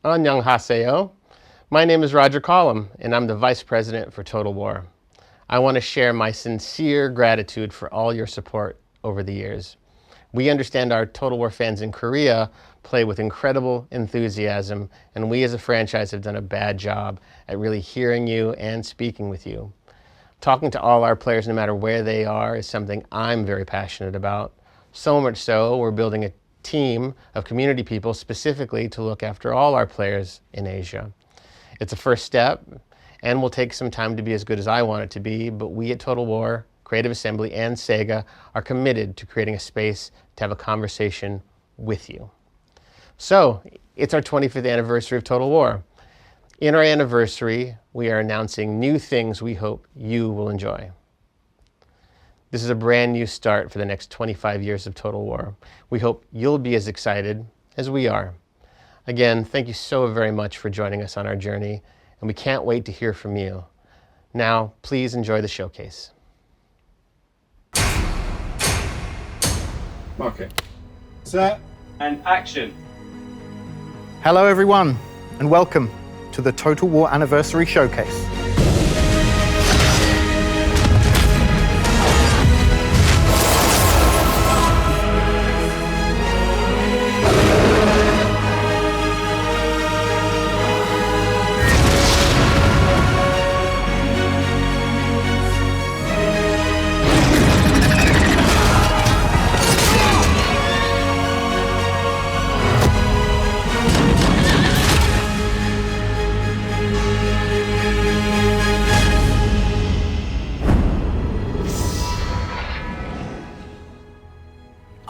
Annyeonghaseyo. My name is Roger Collum, and I'm the Vice President for Total War. I want to share my sincere gratitude for all your support over the years. We understand our Total War fans in Korea play with incredible enthusiasm, and we as a franchise have done a bad job at really hearing you and speaking with you. Talking to all our players, no matter where they are, is something I'm very passionate about. So much so, we're building a team of community people specifically to look after all our players in Asia. It's a first step, and will take some time to be as good as I want it to be, but we at Total War, Creative Assembly, and SEGA are committed to creating a space to have a conversation with you. So, it's our 25th anniversary of Total War. In our anniversary, we are announcing new things we hope you will enjoy. This is a brand new start for the next 25 years of Total War. We hope you'll be as excited as we are. Again, thank you so very much for joining us on our journey, and we can't wait to hear from you. Now, please enjoy the showcase. Okay. Set. And action. Hello everyone, and welcome to the Total War Anniversary Showcase.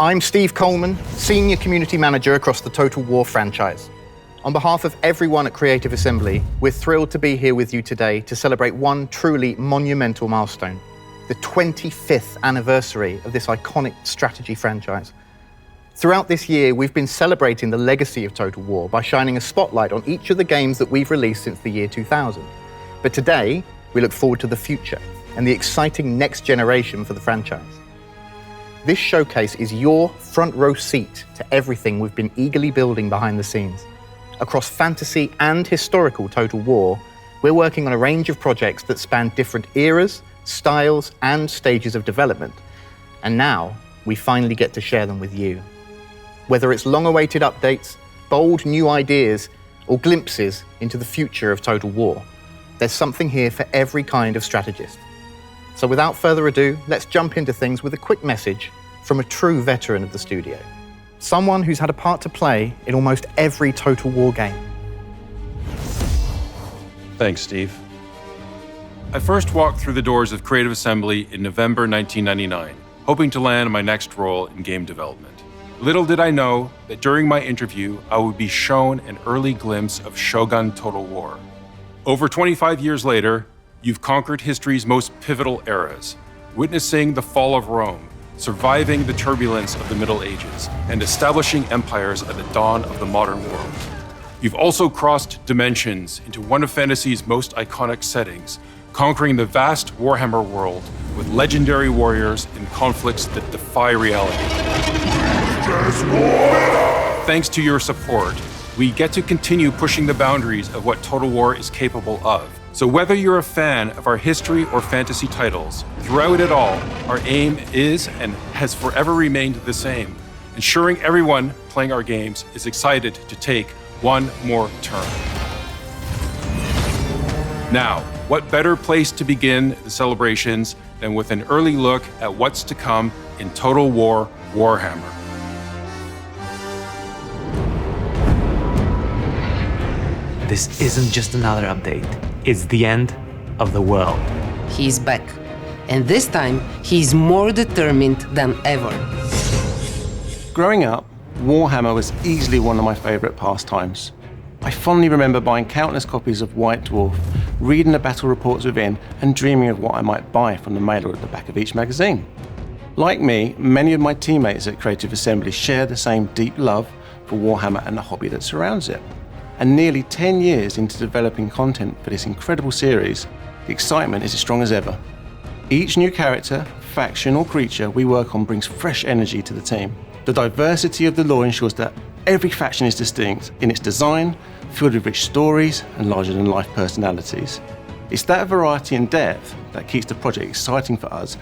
I'm Steve Coleman, Senior Community Manager across the Total War franchise. On behalf of everyone at Creative Assembly, we're thrilled to be here with you today to celebrate one truly monumental milestone, the 25th anniversary of this iconic strategy franchise. Throughout this year, we've been celebrating the legacy of Total War by shining a spotlight on each of the games that we've released since the year 2000. But today, we look forward to the future and the exciting next generation for the franchise. This showcase is your front row seat to everything we've been eagerly building behind the scenes. Across fantasy and historical Total War, we're working on a range of projects that span different eras, styles, and stages of development. And now, we finally get to share them with you. Whether it's long-awaited updates, bold new ideas, or glimpses into the future of Total War, there's something here for every kind of strategist. So without further ado, let's jump into things with a quick message from a true veteran of the studio. Someone who's had a part to play in almost every Total War game. Thanks, Steve. I first walked through the doors of Creative Assembly in November 1999, hoping to land my next role in game development. Little did I know that during my interview, I would be shown an early glimpse of Shogun Total War. Over 25 years later, you've conquered history's most pivotal eras, witnessing the fall of Rome, surviving the turbulence of the Middle Ages, and establishing empires at the dawn of the modern world. You've also crossed dimensions into one of fantasy's most iconic settings, conquering the vast Warhammer world with legendary warriors in conflicts that defy reality. Thanks to your support, we get to continue pushing the boundaries of what Total War is capable of. So whether you're a fan of our history or fantasy titles, throughout it all, our aim is and has forever remained the same, ensuring everyone playing our games is excited to take one more turn. Now, what better place to begin the celebrations than with an early look at what's to come in Total War Warhammer. This isn't just another update. It's the end of the world. He's back. And this time, he's more determined than ever. Growing up, Warhammer was easily one of my favorite pastimes. I fondly remember buying countless copies of White Dwarf, reading the battle reports within, and dreaming of what I might buy from the mailer at the back of each magazine. Like me, many of my teammates at Creative Assembly share the same deep love for Warhammer and the hobby that surrounds it. And nearly 10 years into developing content for this incredible series, the excitement is as strong as ever. Each new character, faction, or creature we work on brings fresh energy to the team. The diversity of the lore ensures that every faction is distinct in its design, filled with rich stories and larger-than-life personalities. It's that variety and depth that keeps the project exciting for us,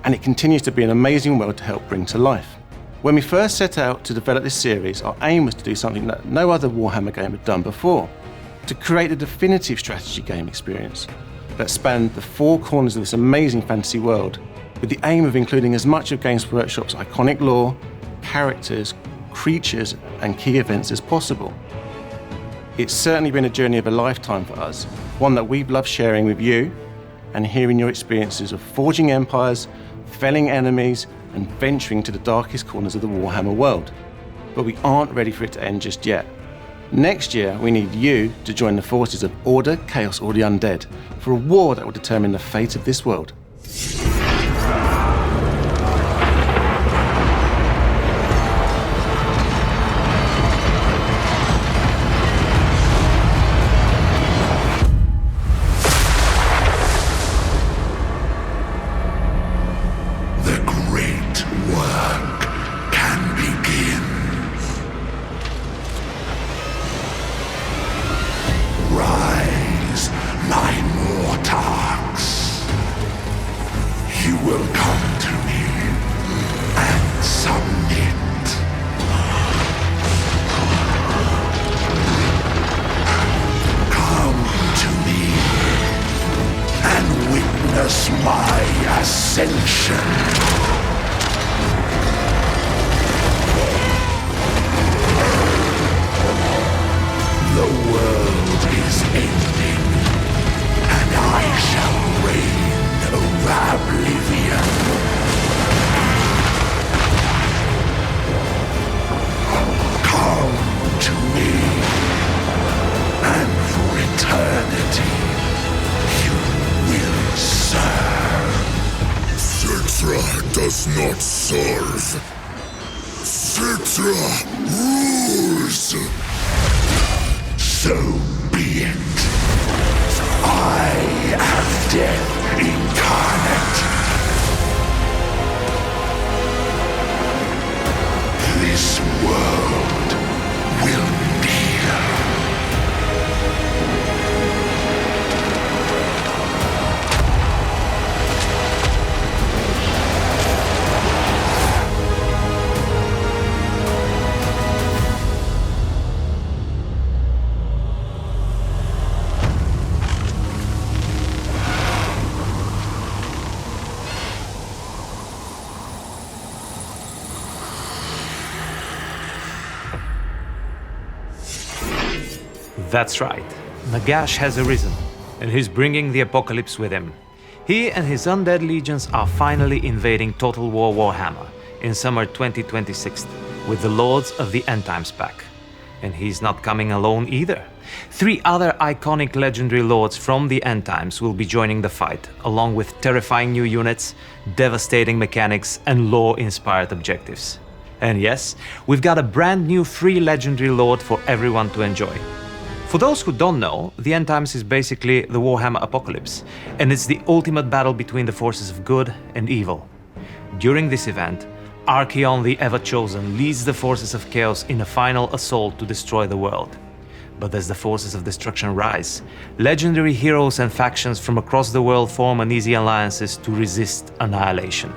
and it continues to be an amazing world to help bring to life. When we first set out to develop this series, our aim was to do something that no other Warhammer game had done before, to create a definitive strategy game experience that spanned the four corners of this amazing fantasy world, with the aim of including as much of Games Workshop's iconic lore, characters, creatures, and key events as possible. It's certainly been a journey of a lifetime for us, one that we've loved sharing with you and hearing your experiences of forging empires, felling enemies, and venturing to the darkest corners of the Warhammer world. But we aren't ready for it to end just yet. Next year, we need you to join the forces of Order, Chaos, or the Undead for a war that will determine the fate of this world. My ascension. The world is ending, and I shall reign over oblivion. Come to me, and for eternity you will serve. SEGA does not serve. SEGA rules. So be it. I am death incarnate. This world will kneel. That's right, Nagash has arisen, and he's bringing the apocalypse with him. He and his undead legions are finally invading Total War Warhammer in summer 2026 with the Lords of the End Times pack. And he's not coming alone either. 3 other iconic legendary lords from the End Times will be joining the fight, along with terrifying new units, devastating mechanics, and lore-inspired objectives. And yes, we've got a brand new free legendary lord for everyone to enjoy. For those who don't know, the End Times is basically the Warhammer Apocalypse, and it's the ultimate battle between the forces of good and evil. During this event, Archaon the Ever-Chosen leads the forces of Chaos in a final assault to destroy the world. But as the forces of destruction rise, legendary heroes and factions from across the world form uneasy alliances to resist annihilation.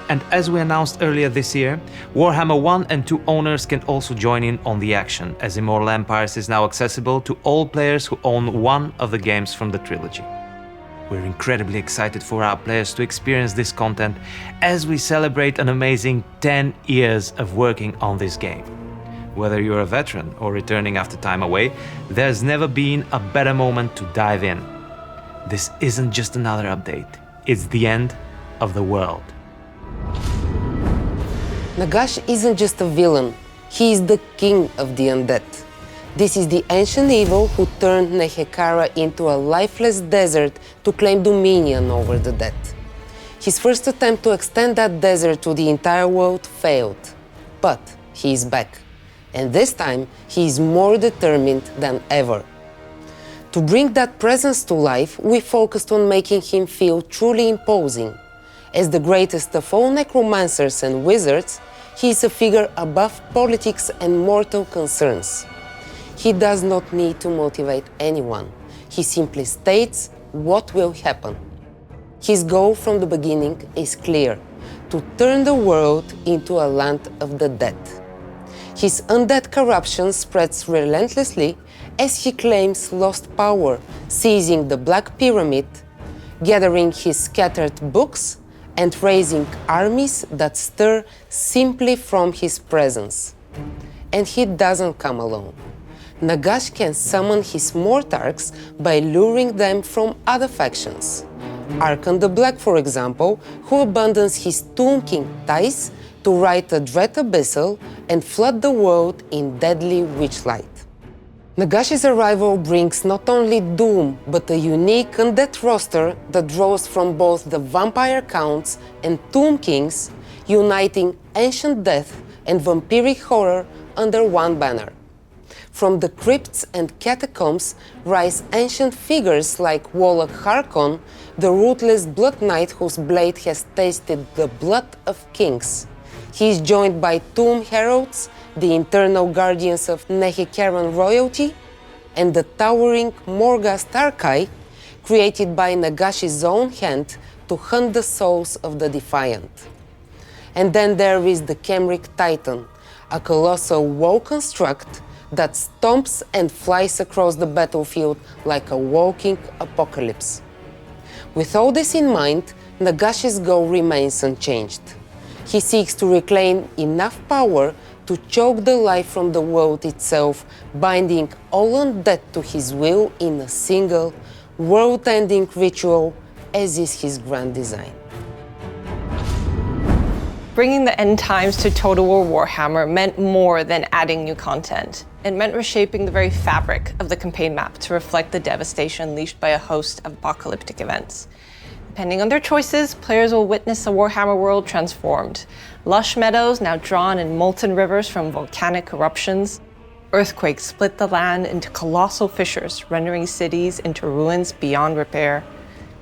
And as we announced earlier this year, Warhammer 1 and 2 owners can also join in on the action, as Immortal Empires is now accessible to all players who own one of the games from the trilogy. We're incredibly excited for our players to experience this content as we celebrate an amazing 10 years of working on this game. Whether you're a veteran or returning after time away, there's never been a better moment to dive in. This isn't just another update, it's the end of the world. Nagash isn't just a villain, he is the king of the undead. This is the ancient evil who turned Nehekara into a lifeless desert to claim dominion over the dead. His first attempt to extend that desert to the entire world failed, but he is back. And this time, he is more determined than ever. To bring that presence to life, we focused on making him feel truly imposing. As the greatest of all necromancers and wizards, he is a figure above politics and mortal concerns. He does not need to motivate anyone. He simply states what will happen. His goal from the beginning is clear: to turn the world into a land of the dead. His undead corruption spreads relentlessly as he claims lost power, seizing the Black Pyramid, gathering his scattered books, and raising armies that stir simply from his presence. And he doesn't come alone. Nagash can summon his Mortarchs by luring them from other factions. Archon the Black, for example, who abandons his Tomb King Thais to ride a Dread Abyssal and flood the world in deadly witchlight. Nagash's arrival brings not only doom, but a unique undead roster that draws from both the Vampire Counts and Tomb Kings, uniting ancient death and vampiric horror under one banner. From the crypts and catacombs rise ancient figures like Warlock Harkon, the ruthless Blood Knight whose blade has tasted the blood of kings. He is joined by Tomb Heralds, the internal guardians of Nehekaran royalty, and the towering Morghast Archai, created by Nagashi's own hand to hunt the souls of the defiant. And then there is the Khemric Titan, a colossal wall construct that stomps and flies across the battlefield like a walking apocalypse. With all this in mind, Nagashi's goal remains unchanged. He seeks to reclaim enough power to choke the life from the world itself, binding all undead to his will in a single, world-ending ritual, as is his grand design. Bringing the end times to Total War Warhammer meant more than adding new content. It meant reshaping the very fabric of the campaign map to reflect the devastation unleashed by a host of apocalyptic events. Depending on their choices, players will witness a Warhammer world transformed. Lush meadows now drawn in molten rivers from volcanic eruptions. Earthquakes split the land into colossal fissures, rendering cities into ruins beyond repair.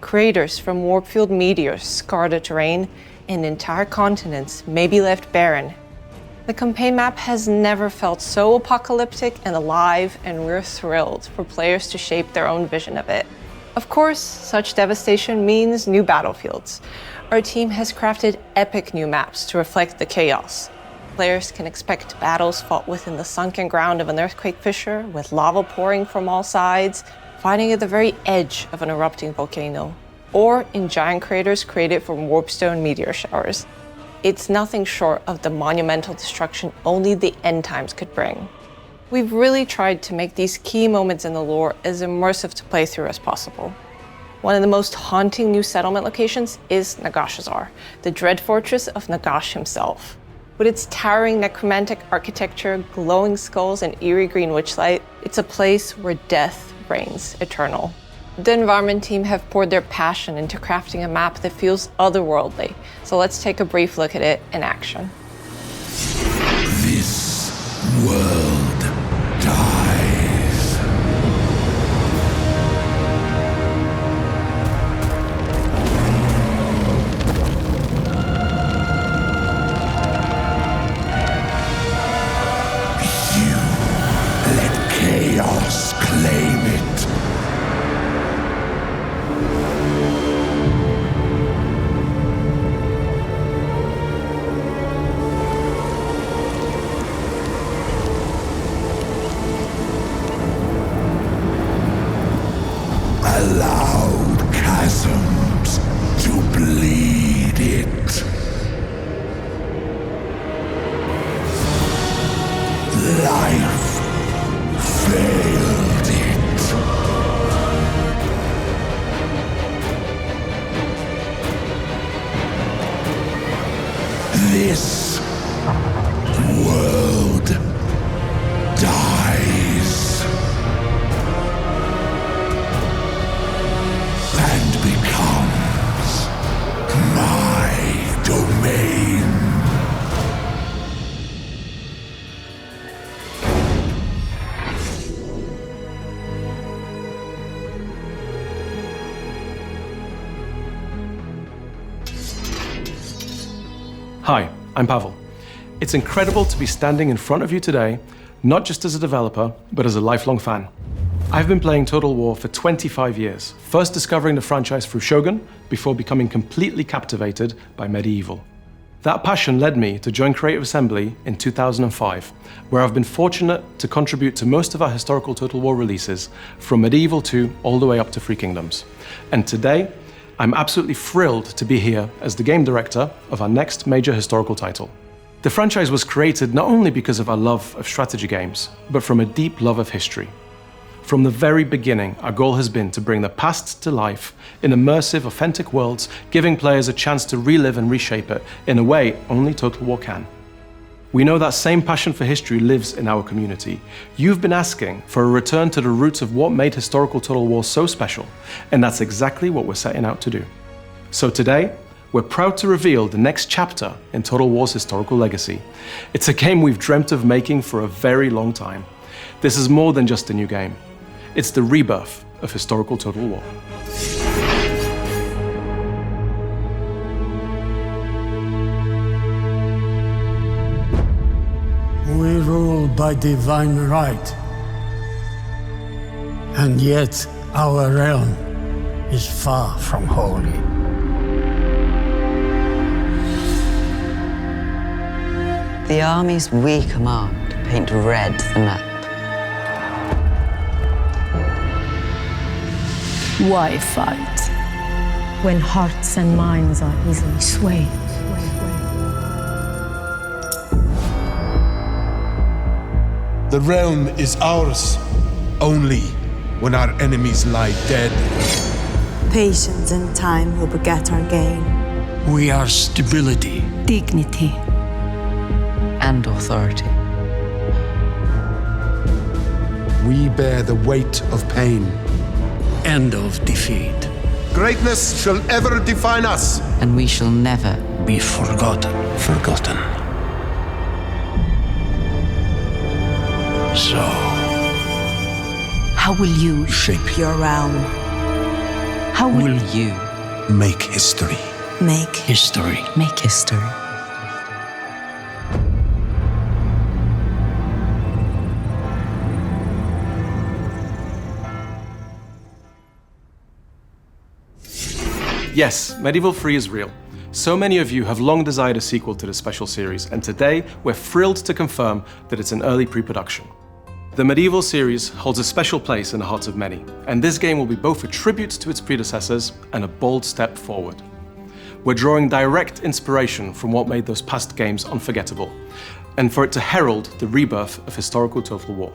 Craters from warp-fueled meteors scar the terrain, and entire continents may be left barren. The campaign map has never felt so apocalyptic and alive, and we're thrilled for players to shape their own vision of it. Of course, such devastation means new battlefields. Our team has crafted epic new maps to reflect the chaos. Players can expect battles fought within the sunken ground of an earthquake fissure, with lava pouring from all sides, fighting at the very edge of an erupting volcano, or in giant craters created from warpstone meteor showers. It's nothing short of the monumental destruction only the end times could bring. We've really tried to make these key moments in the lore as immersive to play through as possible. One of the most haunting new settlement locations is Nagashazar, the dread fortress of Nagash himself. With its towering necromantic architecture, glowing skulls, and eerie green witchlight, it's a place where death reigns eternal. The environment team have poured their passion into crafting a map that feels otherworldly, so let's take a brief look at it in action. This world dies. You let chaos claim it. Allowed chasms to bleed it. Life failed it. This world dies. And becomes my domain. Hi, I'm Pavel. It's incredible to be standing in front of you today, not just as a developer, but as a lifelong fan. I've been playing Total War for 25 years, first discovering the franchise through Shogun, before becoming completely captivated by Medieval. That passion led me to join Creative Assembly in 2005, where I've been fortunate to contribute to most of our historical Total War releases, from Medieval 2 all the way up to Three Kingdoms. And today, I'm absolutely thrilled to be here as the game director of our next major historical title. The franchise was created not only because of our love of strategy games, but from a deep love of history. From the very beginning, our goal has been to bring the past to life in immersive, authentic worlds, giving players a chance to relive and reshape it in a way only Total War can. We know that same passion for history lives in our community. You've been asking for a return to the roots of what made historical Total War so special, and that's exactly what we're setting out to do. So today, we're proud to reveal the next chapter in Total War's historical legacy. It's a game we've dreamt of making for a very long time. This is more than just a new game. It's the rebirth of historical Total War. We rule by divine right, and yet our realm is far from holy. The armies we command paint red the map. Why fight when hearts and minds are easily swayed? The realm is ours only when our enemies lie dead. Patience and time will beget our gain. We are stability, Dignity. And authority. We bear the weight of pain. end of defeat. Greatness shall ever define us. And we shall never be forgotten. So, how will you shape your realm? How will you make history? Make history. Make history. Yes, Medieval 3 is real. So many of you have long desired a sequel to this special series, and today we're thrilled to confirm that it's in early pre-production. The Medieval series holds a special place in the hearts of many, and this game will be both a tribute to its predecessors and a bold step forward. We're drawing direct inspiration from what made those past games unforgettable, and for it to herald the rebirth of historical Total War.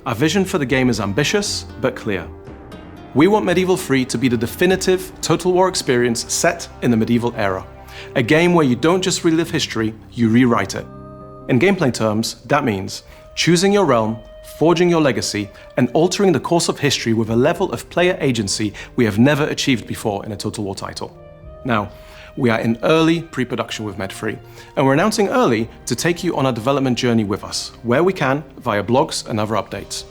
Our vision for the game is ambitious, but clear. We want Medieval 3 to be the definitive Total War experience set in the medieval era. A game where you don't just relive history, you rewrite it. In gameplay terms, that means choosing your realm, forging your legacy, and altering the course of history with a level of player agency we have never achieved before in a Total War title. Now, we are in early pre-production with Med 3, and we're announcing early to take you on our development journey with us, where we can, via blogs and other updates.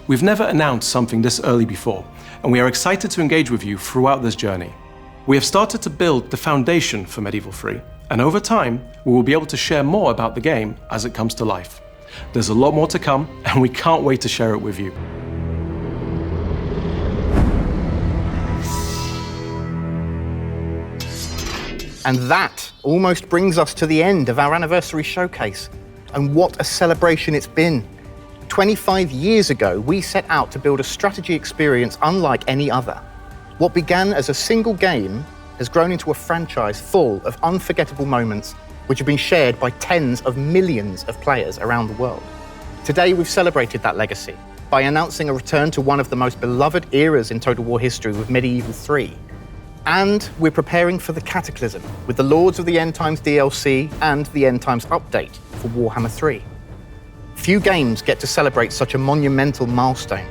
We've never announced something this early before, and we are excited to engage with you throughout this journey. We have started to build the foundation for Medieval 3, and over time, we will be able to share more about the game as it comes to life. There's a lot more to come, and we can't wait to share it with you. And that almost brings us to the end of our anniversary showcase. And what a celebration it's been. 25 years ago, we set out to build a strategy experience unlike any other. What began as a single game has grown into a franchise full of unforgettable moments which have been shared by tens of millions of players around the world. Today, we've celebrated that legacy by announcing a return to one of the most beloved eras in Total War history with Medieval 3. And we're preparing for the Cataclysm with the Lords of the End Times DLC and the End Times update for Warhammer 3. Few games get to celebrate such a monumental milestone,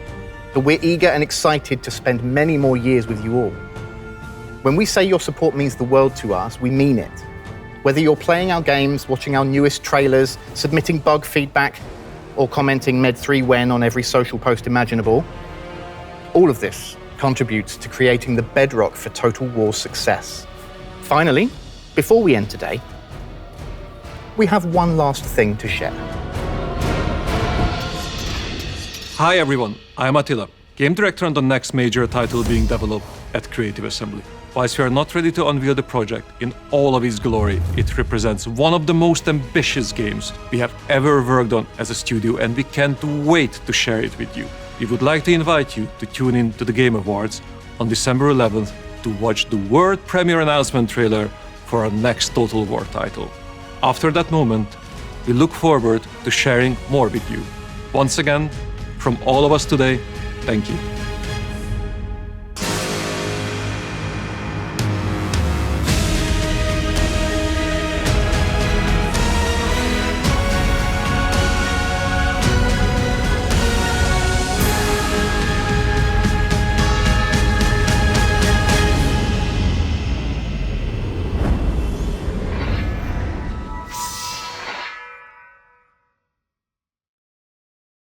but we're eager and excited to spend many more years with you all. When we say your support means the world to us, we mean it. Whether you're playing our games, watching our newest trailers, submitting bug feedback, or commenting Med 3 when on every social post imaginable, all of this contributes to creating the bedrock for Total War's success. Finally, before we end today, we have one last thing to share. Hi everyone, I'm Attila, game director on the next major title being developed at Creative Assembly. Whilst we are not ready to unveil the project in all of its glory, it represents one of the most ambitious games we have ever worked on as a studio, and we can't wait to share it with you. We would like to invite you to tune in to the Game Awards on December 11th to watch the world premiere announcement trailer for our next Total War title. After that moment, we look forward to sharing more with you. Once again, from all of us today, thank you.